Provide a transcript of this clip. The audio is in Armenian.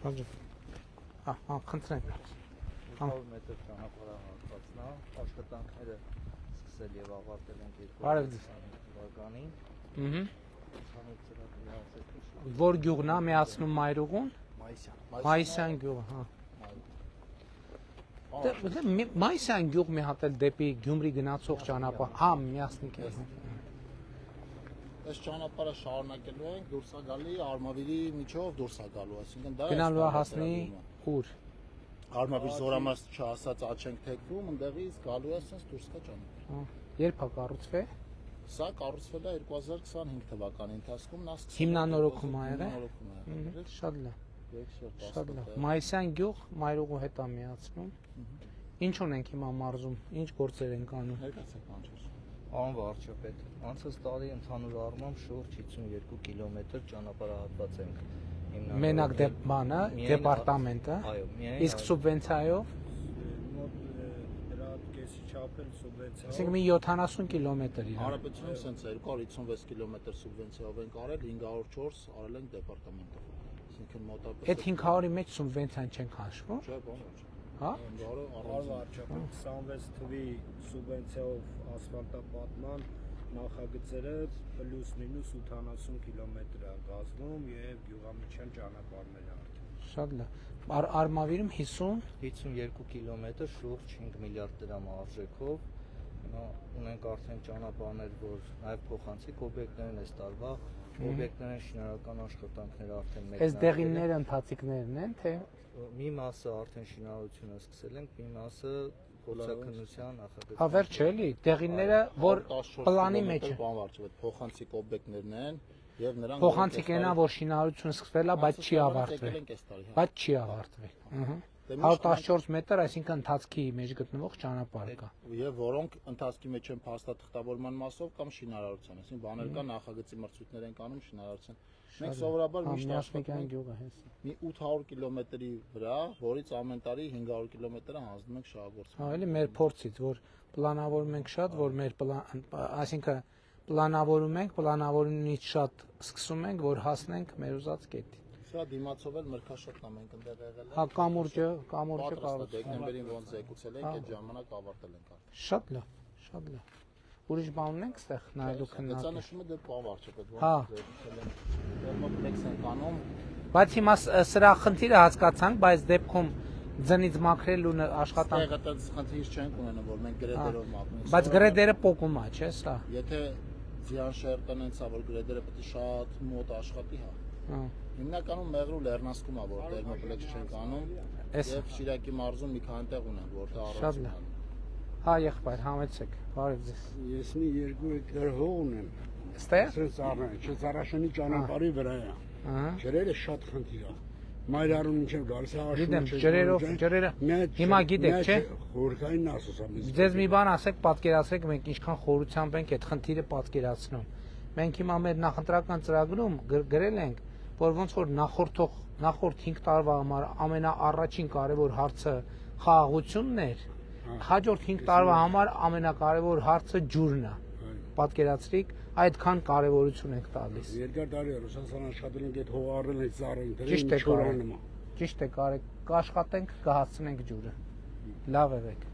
Խնդրեմ։ 800 մետր ճանապարհահատվածն է, աշխատանքները սկսել եւ ավարտել են 2020 թվականին։ Որ գյուղն է միացնում Մայրուղուն։ Մայիսյան գյուղը, Մայիսյան գյուղ մի հատ էլ դեպի Գյումրի գնացող ճանապարհ, միասնիկ է։ Այս ճանապարհը շարունակելու ենք, դուրս է գալի Արմավիրի միջով դուրս է գալու, այսինքն դա գնալու է հասնի ուր։ Արմավիր Զորամաս չհասած աչենք թեքվում, ընդեղից գալու է ասես դուրս կա ճանապարհ։ Երբ է կառուցվել։ Սա կառուցվել է 2025 թվականի ընթացքում, նա սկսել հիմնանորոգում ա եղել։ Շատ լավ։ Մայիսյան գյուղ Մայրուղու հետ է միացնում։ Ինչ ունենք հիմա մարզում, ինչ գործեր ենք անում։ Պարոն վարչապետ, անցած տարի ընդհանուր առմամբ շուրջ 52 կիլոմետր ճանապարհահատված ենք հիմնավորել։ Մենակ դեպմանը, դեպարտամենտը։ Իսկ սուբվենցիայով Այսինքն մի 70 կիլոմետր իրար։ Հարաբերությունում սենց է 256 կիլոմետր սուբվենցիայով ենք արել, 504 արել ենք դեպարտամենտով։ Այսինքն մոտավորապես Այդ 500-ի մեջ սուբվենցիան չենք հաշվում։ Չէ, բան։ Հա? Վարչապետ 26 թվի սուբվենցիայով ասֆալտապատման նախագծերը պլյուս մինուս 80 կիլոմետր է կազմում եւ գյուղամիջյան ճանապարհներ արդեն։ Շատ լավ։ Արմավիրում 52 կիլոմետր շուրջ 5 միլիարդ դրամ արժեքով ունենք արդեն ճանապարհներ, որ նաև փոխանցիկ օբյեկտներ են այս տարվա օբյեկտներն շինարարական աշխատանքները արդեն Այս դեղինները ընթացիկներն են, թե մի մասը արդեն շինարարությունը սկսել ենք, մի մասը փորձաքննության նախագծում։ Հա վերջ է, էլի, դեղինները, որ պլանի մեջ է։ Բան վարչապետ, փոխանցիկ օբյեկտներն են եւ նրանք Փոխանցիկենա, որ շինարարությունը սկսվել է, բայց չի ավարտվել։ Բայց չի ավարտվել։ 114 մետր, այսինքն ընթացքի մեջ գտնվող ճանապարհ կա։ Եվ որոնք ընթացքի մեջ են փաստաթղթավորման մասով կամ շինարարության, այսինքն բաներ կա նախագծի մրցույթներ են կանում շինարարության։ Մենք սովորաբար միշտ աշխատում գյուղը հենց։ մի 800 կիլոմետրի վրա, որից ամեն տարի 500 կիլոմետրը հանձնում ենք շահագործման։ Հա, էլի մեր փորձից, որ պլանավորում ենք շատ, որ մեր այսինքն պլանավորում ենք, պլանավորումից շատ սկսում ենք, որ հասնենք մեր ուզած կետին։ Սա դիմացով էլ մրգաշոկն ենք ընդեղ եղել։ Հա, կամուրջը կարող։ Դեկտեմբերին ոնց զեկուցել ենք, այդ ժամանակ ավարտել ենք արդեն։ Շատ լավ, շատ լավ։ Ուրիշ բան ունենք ստեղ նայելու քննարկել։ Դա նշում է դե բան վարչապետ, Հա։ Դերմոպլեքս ենք անում։ Բայց հիմա սրա խնդիրը հասկացանք, բայց դեպքում ձնից մաքրելու աշխատանք։ Ստեղ այդպես խնդիր չենք ունենում, որ մենք գրեդերով մաքրենք։ Բայց գրեդերը պոկում է, չէ՞ սա։ Եթե ձյան շերտն են սա, որ գրեդերը պետք է շատ մոտ աշխատի, հա։ Հա։ Հիմնականում Մեղրու Լեռնասկում է, որ դերմոպլեքս չենք անում, եւ Շիրակի մարզում մի քանի տեղ ունենք, որտեղ առանձին անում։ Հա, եղբայր, համեցեք, բարև ձեզ։ Ես մի 2 հեկտար հող ունեմ։ Ստեղ։ Սենց առնեմ, Չծառաշենի ճանապարհի վրա է։ Ահա։ Ջրերը շատ խնդիր է։ Մայրարուն մինչև գալիս է աշուն։ Գիտեմ, ջրերը հիմա գիտեք, չէ՞։ Խորքային ասում եմ։ Ձեզ մի բան ասեք, պատկերացրեք, մենք ինչքան խորությամբ ենք այդ խնդիրը պատկերացնում։ Մենք հիմա մեր նախընտրական ծրագրում գրել ենք, որ ոնց որ նախորդ 5 տարվա համար ամենաառաջին կարևոր հարցը խաղաղությունն էր, հաջորդ 5 տարվա համար ամենակարևոր հարցը ջուրն է։ Պատկերացրիք, այդքան կարևորություն ենք տալիս։ Երկար տարի է Ռուսաստան աշխատել ենք այդ հողը առնել այդ ծառը Ճիշտ է, կարեք, կաշխատենք, կհասցնենք ջուրը։ Լավ եղեք։